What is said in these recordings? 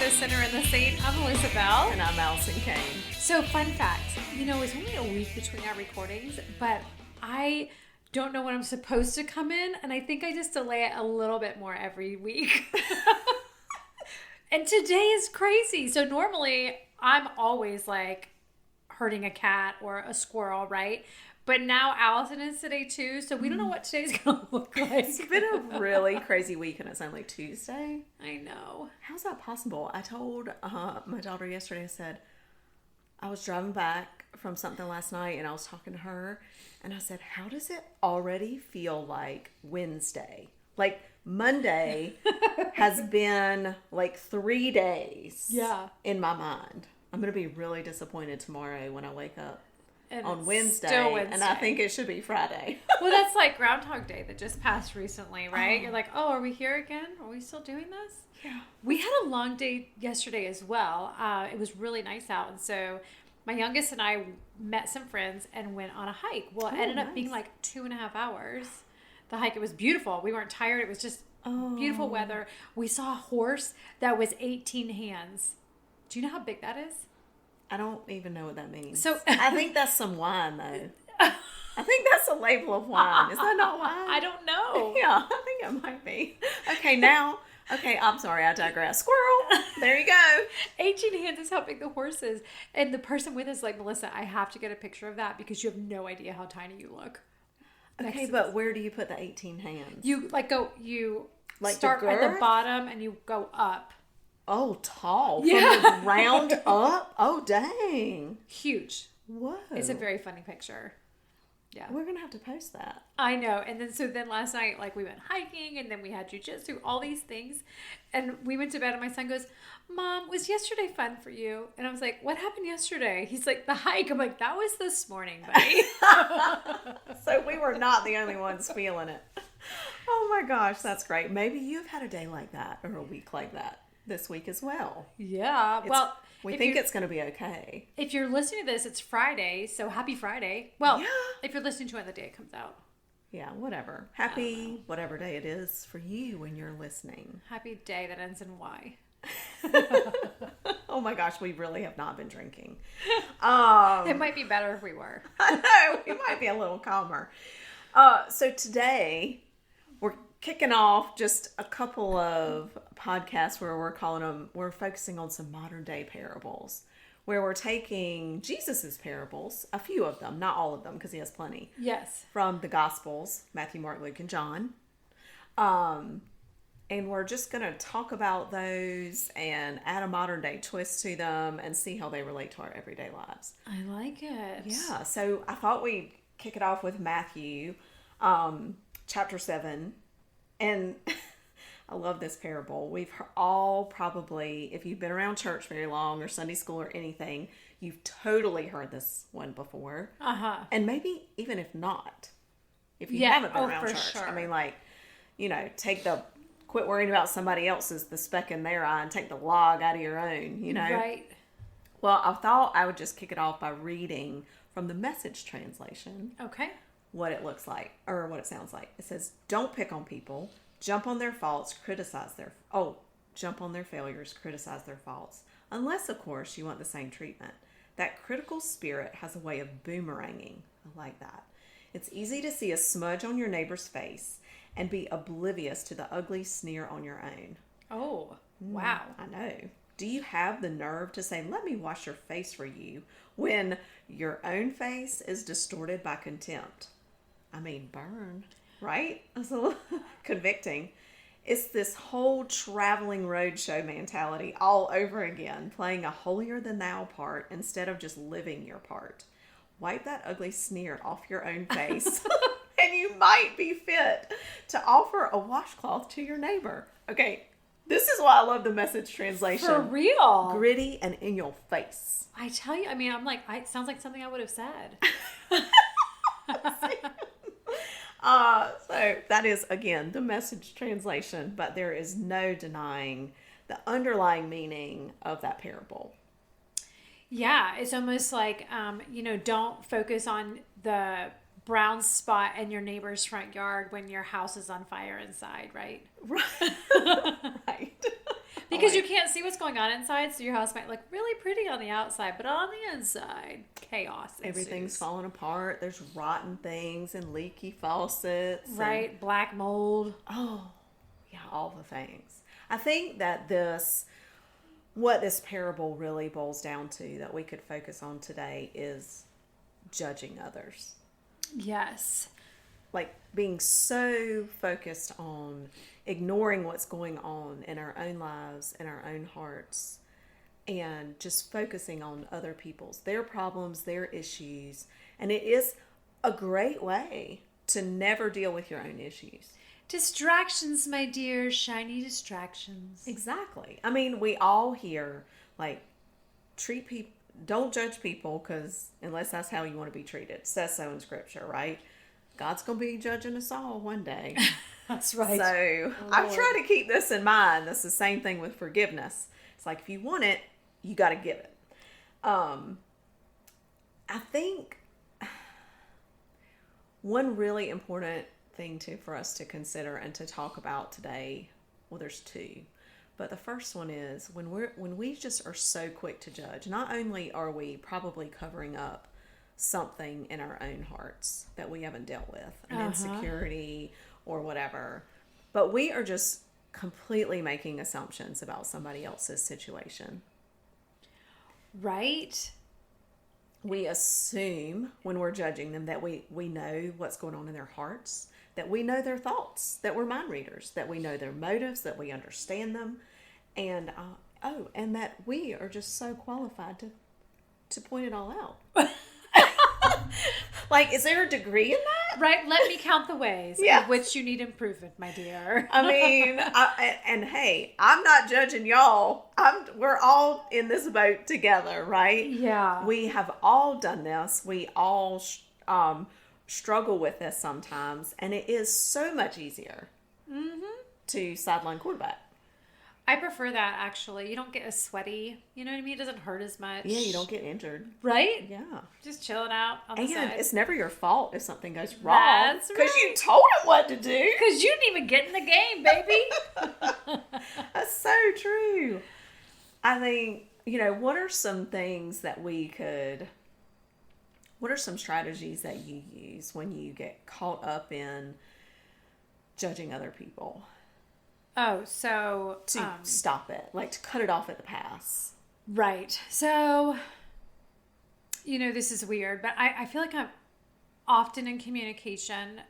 the sinner and the saint. I'm Melissa Bell. And I'm Allison Kane. So, fun fact, it's only a week between our recordings, but I don't know when I'm supposed to come in, and I think I just delay it a little bit more every week. And today is crazy. So normally, I'm always like herding a cat or a squirrel, right? But now Allison is today too, so we don't know what today's going to look like. It's been a really crazy week and it's only Tuesday. I know. How's that possible? I told my daughter yesterday, I said, I was driving back from something last night and I was talking to her and I said, how does it already feel like Wednesday? Like Monday has been like 3 days in my mind. I'm going to be really disappointed tomorrow when I wake up. And on Wednesday, and I think it should be Friday. Well, that's like Groundhog Day that just passed recently, right? You're like, oh, are we here again? Are we still doing this? Yeah. We had a long day yesterday as well. It was really nice out. And so my youngest and I met some friends and went on a hike. Well, it ended up being like 2.5 hours. The hike, it was beautiful. We weren't tired. It was just beautiful weather. We saw a horse that was 18 hands. Do you know how big that is? I don't even know what that means. So I think that's some wine, though. I think that's a label of wine. Is that not wine? I don't know. Yeah, I think it might be. Okay, I'm sorry, I digress. Squirrel. There you go. 18 hands is how big the horse is. And the person with us is like, Melissa, I have to get a picture of that because you have no idea how tiny you look. Okay, but where do you put the 18 hands? You start at the bottom and you go up. Oh, tall. Yeah. From the ground up? Oh, dang. Huge. Whoa. It's a very funny picture. Yeah. We're going to have to post that. I know. And then last night, we went hiking and then we had jujitsu, all these things. And we went to bed and my son goes, Mom, was yesterday fun for you? And I was like, what happened yesterday? He's like, the hike. I'm like, that was this morning, buddy. So we were not the only ones feeling it. Oh my gosh, that's great. Maybe you've had a day like that or a week like that this week as well. Yeah. We think it's going to be okay. If you're listening to this, it's Friday, so happy Friday. Well, if you're listening to it the day it comes out. Yeah, whatever. Happy whatever day it is for you when you're listening. Happy day that ends in Y. Oh my gosh, we really have not been drinking. It might be better if we were. I know, we might be a little calmer. So today, we're kicking off just a couple of podcasts where we're focusing on some modern day parables, where we're taking Jesus's parables, a few of them, not all of them, because he has plenty. Yes. From the Gospels, Matthew, Mark, Luke, and John. And we're just going to talk about those and add a modern day twist to them and see how they relate to our everyday lives. I like it. Yeah. So I thought we'd kick it off with Matthew, chapter 7. And I love this parable. We've all probably, if you've been around church very long or Sunday school or anything, you've totally heard this one before. And maybe even if not, if you haven't been around church. Sure. I mean, quit worrying about somebody else's, the speck in their eye, and take the log out of your own, Right. Well, I thought I would just kick it off by reading from the Message translation. Okay. What it looks like, or what it sounds like. It says, don't pick on people, jump on their faults, jump on their failures, criticize their faults. Unless, of course, you want the same treatment. That critical spirit has a way of boomeranging. I like that. It's easy to see a smudge on your neighbor's face and be oblivious to the ugly sneer on your own. Oh, wow. I know. Do you have the nerve to say, let me wash your face for you, when your own face is distorted by contempt? I mean, burn, right? That's a little convicting. It's this whole traveling roadshow mentality all over again, playing a holier-than-thou part instead of just living your part. Wipe that ugly sneer off your own face, and you might be fit to offer a washcloth to your neighbor. Okay, this is why I love the Message translation. For real. Gritty and in your face. I tell you, I'm like, it sounds like something I would have said. So that is, again, the Message translation, but there is no denying the underlying meaning of that parable. Yeah, it's almost like, don't focus on the brown spot in your neighbor's front yard when your house is on fire inside, right? Right. Right. Because you can't see what's going on inside, so your house might look really pretty on the outside, but on the inside, chaos ensues. Everything's falling apart. There's rotten things and leaky faucets. Right, and, black mold. oh, yeah, all the things. I think that what this parable really boils down to that we could focus on today is judging others. Yes. Like being so focused on ignoring what's going on in our own lives, in our own hearts, and just focusing on other people's, their problems, their issues. And it is a great way to never deal with your own issues. Distractions, my dear, shiny distractions. Exactly. I mean, we all hear, like, don't judge people because unless that's how you want to be treated. It says so in scripture, right? God's going to be judging us all one day. That's right. So I'm trying to keep this in mind. That's the same thing with forgiveness. It's like if you want it, you got to give it. I think one really important thing for us to consider and to talk about today, well, there's two. But the first one is when we just are so quick to judge, not only are we probably covering up something in our own hearts that we haven't dealt with, an insecurity or whatever, but we are just completely making assumptions about somebody else's situation. Right? We assume when we're judging them that we know what's going on in their hearts, that we know their thoughts, that we're mind readers, that we know their motives, that we understand them, and and that we are just so qualified to point it all out. Like, is there a degree in that? Right. Let me count the ways in which you need improvement, my dear. I mean, and hey, I'm not judging y'all. We're all in this boat together, right? Yeah. We have all done this. We all struggle with this sometimes, and it is so much easier to sideline quarterback. I prefer that, actually. You don't get as sweaty. You know what I mean? It doesn't hurt as much. Yeah, you don't get injured. Right? Yeah. Just chilling out on the side. And it's never your fault if something goes wrong. That's right. Because you told it what to do. Because you didn't even get in the game, baby. That's so true. I think, what are some things that what are some strategies that you use when you get caught up in judging other people? Oh, so... To stop it, like to cut it off at the pass. Right. So, this is weird, but I feel like I'm often in communication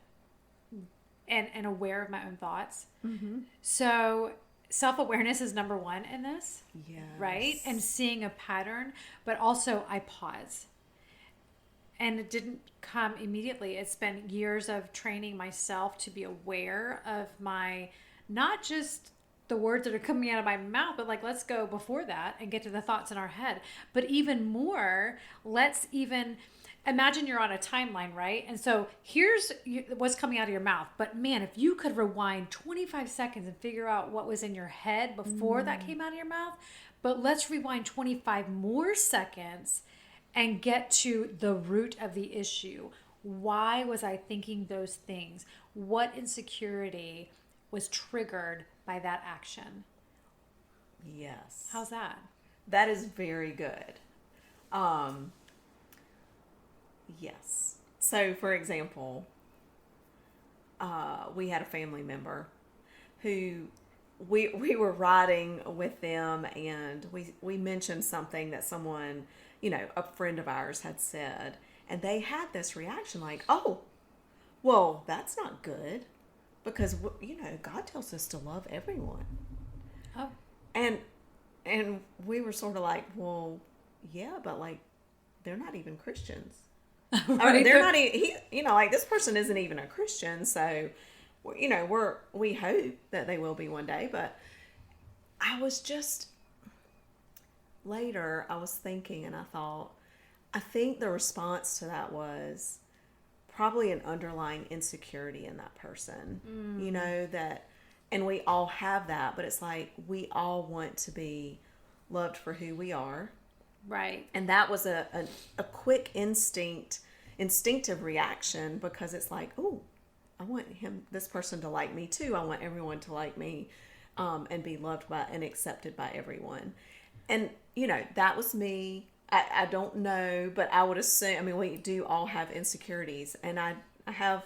and aware of my own thoughts. Mm-hmm. So, self-awareness is number one in this. Yes. Right? And seeing a pattern, but also I pause. And it didn't come immediately. It's been years of training myself to be aware of my... not just the words that are coming out of my mouth, but let's go before that and get to the thoughts in our head. But even more, let's even imagine you're on a timeline, right? And so here's what's coming out of your mouth. But man, if you could rewind 25 seconds and figure out what was in your head before that came out of your mouth, but let's rewind 25 more seconds and get to the root of the issue. Why was I thinking those things? What insecurity was triggered by that action? Yes. How's that? That is very good. Yes. So, for example, we had a family member who we were riding with them, and we mentioned something that someone, a friend of ours had said, and they had this reaction like, oh, well, that's not good. Because, God tells us to love everyone. Oh. And we were sort of like, well, yeah, but they're not even Christians. Right. I mean, they're not even, this person isn't even a Christian. So, we hope that they will be one day. But later I was thinking and I thought, I think the response to that was probably an underlying insecurity in that person, and we all have that, but it's like we all want to be loved for who we are. Right. And that was a quick instinctive reaction, because it's like, oh, I want this person to like me too. I want everyone to like me. and be loved by and accepted by everyone. And, that was me. I don't know, but I would assume, we do all have insecurities, and I have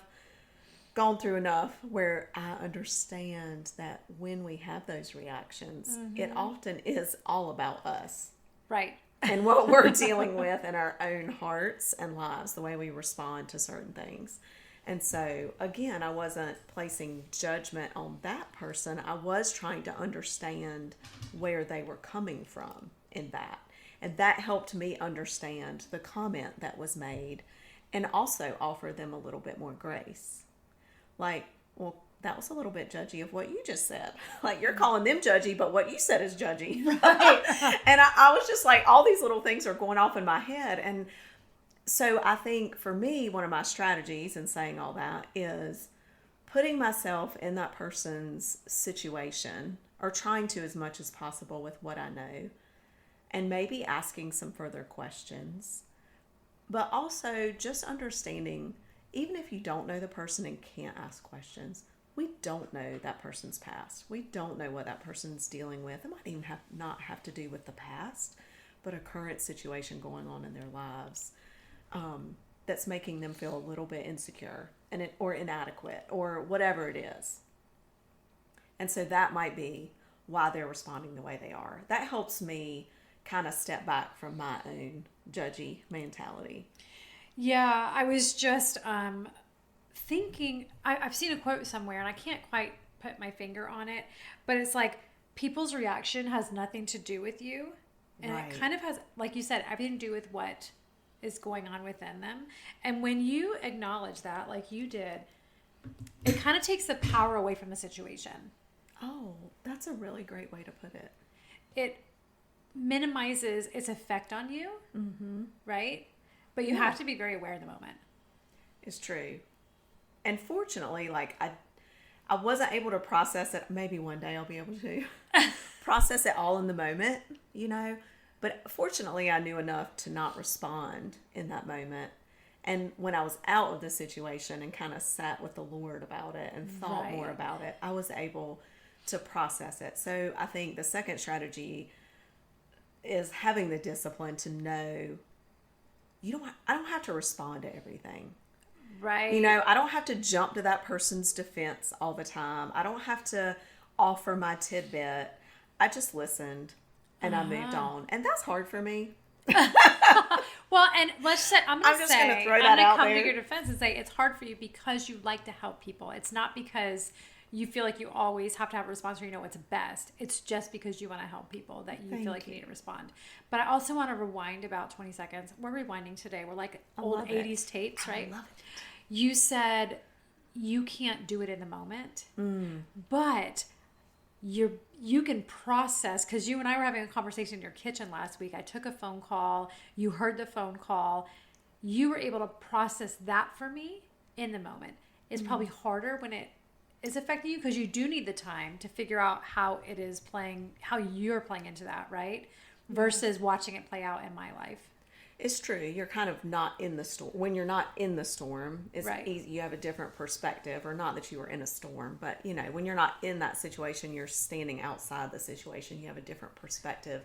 gone through enough where I understand that when we have those reactions, it often is all about us. Right. And what we're dealing with in our own hearts and lives, the way we respond to certain things. And so, again, I wasn't placing judgment on that person. I was trying to understand where they were coming from in that. And that helped me understand the comment that was made and also offer them a little bit more grace. Like, well, that was a little bit judgy of what you just said. Like, you're calling them judgy, but what you said is judgy. Right. And I was just like, all these little things are going off in my head. And so I think for me, one of my strategies in saying all that is putting myself in that person's situation, or trying to as much as possible with what I know, and maybe asking some further questions, but also just understanding, even if you don't know the person and can't ask questions, we don't know that person's past. We don't know what that person's dealing with. It might even not have to do with the past, but a current situation going on in their lives that's making them feel a little bit insecure or inadequate or whatever it is. And so that might be why they're responding the way they are. That helps me kind of step back from my own judgy mentality. Yeah, I was just thinking, I've seen a quote somewhere and I can't quite put my finger on it, but it's like people's reaction has nothing to do with you. And right. It kind of has, like you said, everything to do with what is going on within them. And when you acknowledge that, like you did, it kind of takes the power away from the situation. Oh, that's a really great way to put it. It minimizes its effect on you, right? But you have to be very aware of the moment. It's true. And fortunately, like I wasn't able to process it. Maybe one day I'll be able to process it all in the moment, But fortunately, I knew enough to not respond in that moment. And when I was out of the situation and kind of sat with the Lord about it and thought more about it, I was able to process it. So I think the second strategy is having the discipline to know I don't have to respond to everything. Right. I don't have to jump to that person's defense all the time. I don't have to offer my tidbit. I just listened and I moved on. And that's hard for me. Well, and let's say, I'm going to come to your defense and say it's hard for you because you like to help people. It's not because you feel like you always have to have a response or you know what's best. It's just because you want to help people that you feel like you need to respond. But I also want to rewind about 20 seconds. We're rewinding today. We're like old 80s tapes, right? I love it. You said you can't do it in the moment, but you can process, because you and I were having a conversation in your kitchen last week. I took a phone call. You heard the phone call. You were able to process that for me in the moment. It's probably harder when it is affecting you because you do need the time to figure out how it is playing, how you're playing into that, right? Versus watching it play out in my life. It's true. You're kind of not in the storm. When you're not in the storm, it's easy. You have a different perspective, or not that you were in a storm, but when you're not in that situation, you're standing outside the situation. You have a different perspective.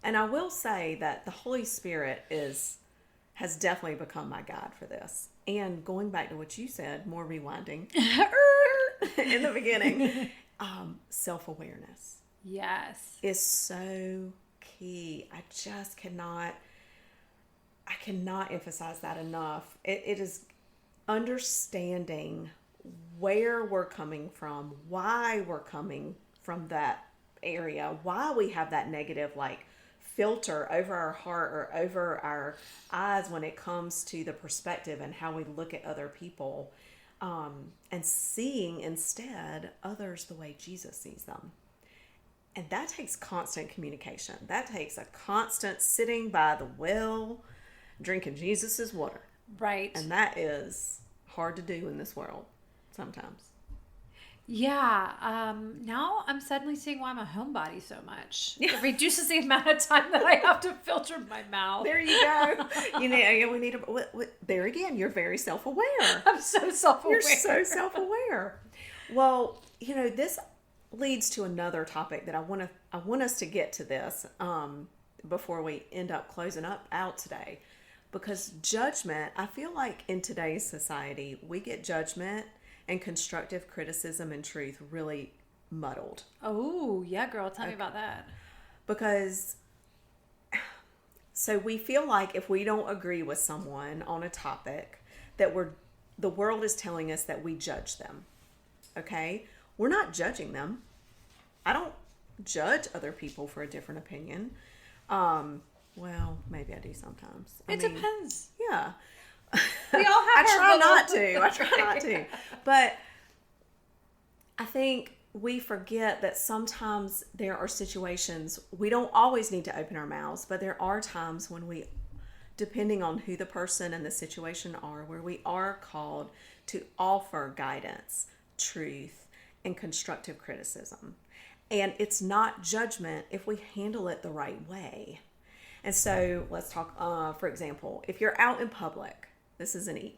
And I will say that the Holy Spirit has definitely become my guide for this. And going back to what you said, more rewinding in the beginning, self-awareness. Yes. Is so key. I cannot emphasize that enough. It is understanding where we're coming from, why we're coming from that area, why we have that negative filter over our heart or over our eyes when it comes to the perspective and how we look at other people, and seeing instead others the way Jesus sees them. And that takes constant communication. That takes a constant sitting by the well, drinking Jesus's water. Right. And that is hard to do in this world sometimes. Yeah. Now I'm suddenly seeing why I'm a homebody so much. It reduces the amount of time that I have to filter my mouth. There you go. We need there again, you're very self-aware. I'm so self-aware. You're so self-aware. Well, leads to another topic that I want us to get to this before we end up closing up out today. Because judgment, I feel like in today's society, we get judgment and constructive criticism and truth really muddled. Oh, yeah, girl. Tell me about that. Because, so we feel like if we don't agree with someone on a topic, that the world is telling us that we judge them. Okay? We're not judging them. I don't judge other people for a different opinion. Well, maybe I do sometimes. It depends. Yeah. We all have I try not to. But I think we forget that sometimes there are situations we don't always need to open our mouths, but there are times when we, depending on who the person and the situation are, where we are called to offer guidance, truth, and constructive criticism. And it's not judgment if we handle it the right way. And so let's talk, for example, if you're out in public, this is an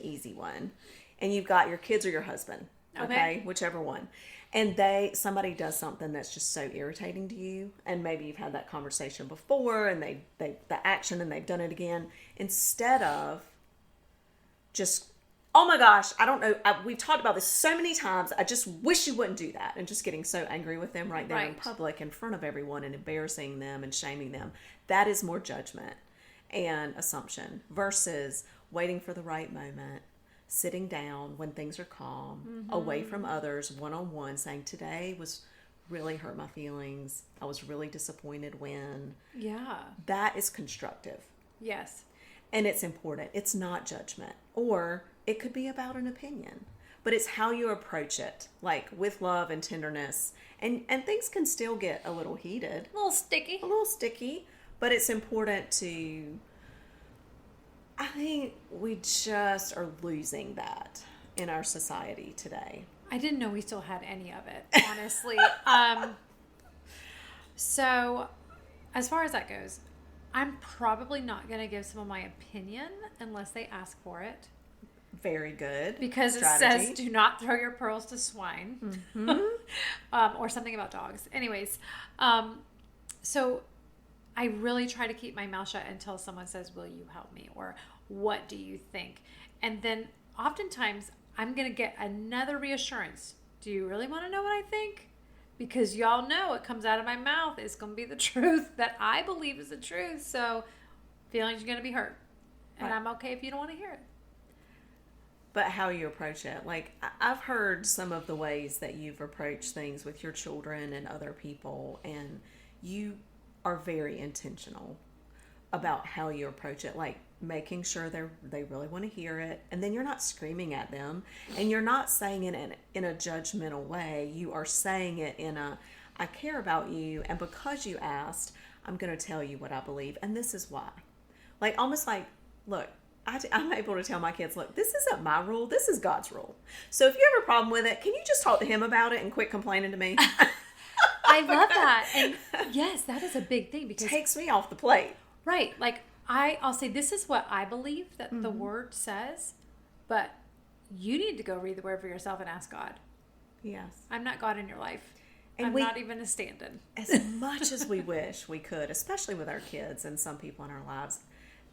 easy one, and you've got your kids or your husband, okay? Whichever one. And somebody does something that's just so irritating to you, and maybe you've had that conversation before, and the action, and they've done it again. Instead of just, oh my gosh, I don't know, we've talked about this so many times, I just wish you wouldn't do that, and just getting so angry with them right there in public in front of everyone and embarrassing them and shaming them. That is more judgment and assumption versus waiting for the right moment, sitting down when things are calm, away from others, one-on-one, saying, today was really hurt my feelings. I was really disappointed when. Yeah. That is constructive. Yes. And it's important. It's not judgment. Or it could be about an opinion. But it's how you approach it, like with love and tenderness. And things can still get a little heated. A little sticky. But it's important to... I think we just are losing that in our society today. I didn't know we still had any of it, honestly. So, as far as that goes, I'm probably not going to give someone my opinion unless they ask for it. Very good. Because strategy. It says, do not throw your pearls to swine. Or something about dogs. Anyways, so I really try to keep my mouth shut until someone says, will you help me? Or what do you think? And then oftentimes I'm going to get another reassurance. Do you really want to know what I think? Because y'all know what comes out of my mouth is going to be the truth that I believe is the truth. So feelings are going to be hurt. And I'm okay if you don't want to hear it. But how you approach it. Like, I've heard some of the ways that you've approached things with your children and other people, and you are very intentional about how you approach it, like making sure they really want to hear it, and then you're not screaming at them, and you're not saying it in a judgmental way. You are saying it in a, I care about you, and because you asked, I'm going to tell you what I believe, and this is why. Like, almost like, look, I'm able to tell my kids, look, this isn't my rule, this is God's rule. So if you have a problem with it, can you just talk to him about it and quit complaining to me? I love that. And yes, that is a big thing because takes me off the plate. Right. Like I'll say, this is what I believe that the word says, but you need to go read the word for yourself and ask God. Yes. I'm not God in your life. And I'm not even a stand-in. As much as we wish we could, especially with our kids and some people in our lives,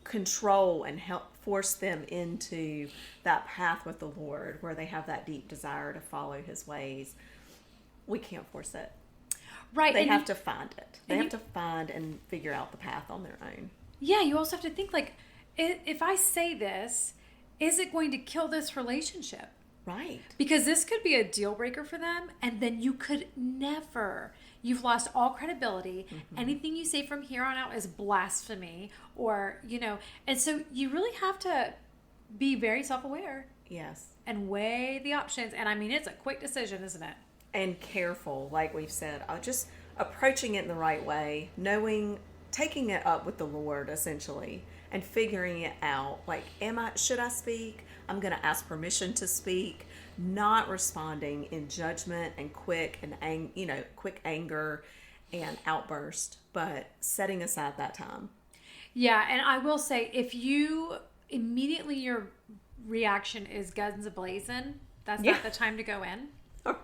control and help force them into that path with the Lord where they have that deep desire to follow his ways. We can't force it. Right. They have to find it. They have to find and figure out the path on their own. Yeah, you also have to think, like, if I say this, is it going to kill this relationship? Right. Because this could be a deal breaker for them, and then you could never. You've lost all credibility. Anything you say from here on out is blasphemy, or, and so you really have to be very self-aware. Yes. And weigh the options. And I mean, it's a quick decision, isn't it? And careful, like we've said, just approaching it in the right way, taking it up with the Lord, essentially, and figuring it out. Like, should I speak? I'm going to ask permission to speak, not responding in judgment and quick anger and outburst, but setting aside that time. Yeah. And I will say, if you immediately, your reaction is guns a-blazing, that's not the time to go in.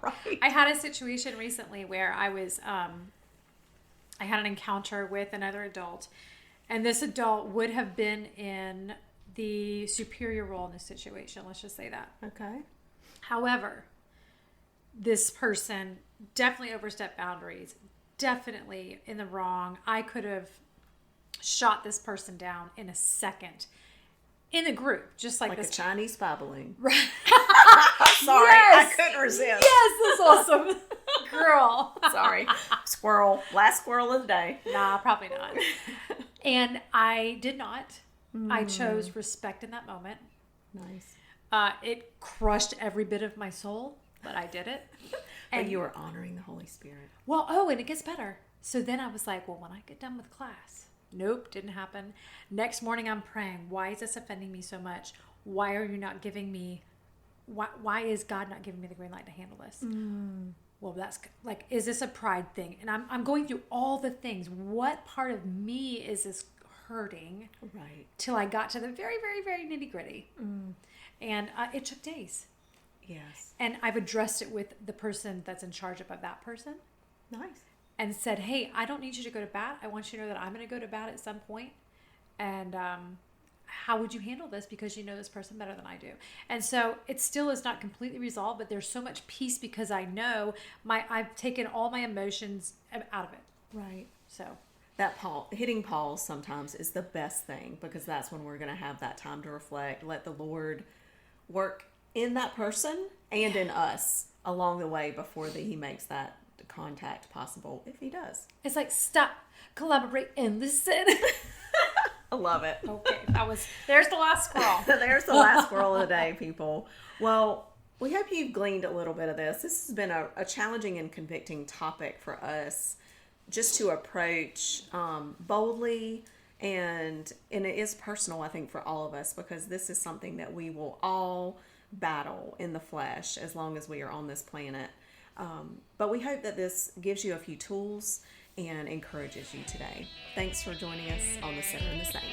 Right. I had a situation recently where I had an encounter with another adult, and this adult would have been in the superior role in this situation. Let's just say that. Okay. However, this person definitely overstepped boundaries, definitely in the wrong. I could have shot this person down in a second in the group, just like a this. Chinese spy balloon. Right. Sorry, Yes! I couldn't resist. Yes, that's awesome. Girl. Sorry. Squirrel. Last squirrel of the day. Nah, probably not. And I did not. I chose respect in that moment. Nice. It crushed every bit of my soul, but I did it. And you were honoring the Holy Spirit. Well, and it gets better. So then I was like, well, when I get done with class, nope, didn't happen. Next morning I'm praying, why is this offending me so much? Why are you not giving me, why is God not giving me the green light to handle this? Well, that's like, is this a pride thing? And I'm going through all the things. What part of me is this hurting? Right. Till I got to the very, very, very nitty gritty. And it took days. Yes. And I've addressed it with the person that's in charge of that person. Nice. And said, hey, I don't need you to go to bat. I want you to know that I'm going to go to bat at some point. And how would you handle this? Because you know this person better than I do. And so it still is not completely resolved, but there's so much peace because I know I've taken all my emotions out of it. Right. So that hitting pause sometimes is the best thing, because that's when we're going to have that time to reflect, let the Lord work in that person and in us along the way before he makes that contact possible, if he does. It's like, stop, collaborate, and listen. I love it. Okay, there's the last squirrel. There's the last squirrel of the day, people. Well, we hope you've gleaned a little bit of this. This has been a challenging and convicting topic for us just to approach boldly, and it is personal, I think, for all of us, because this is something that we will all battle in the flesh as long as we are on this planet. But we hope that this gives you a few tools and encourages you today. Thanks for joining us on The Sinner and the Saint.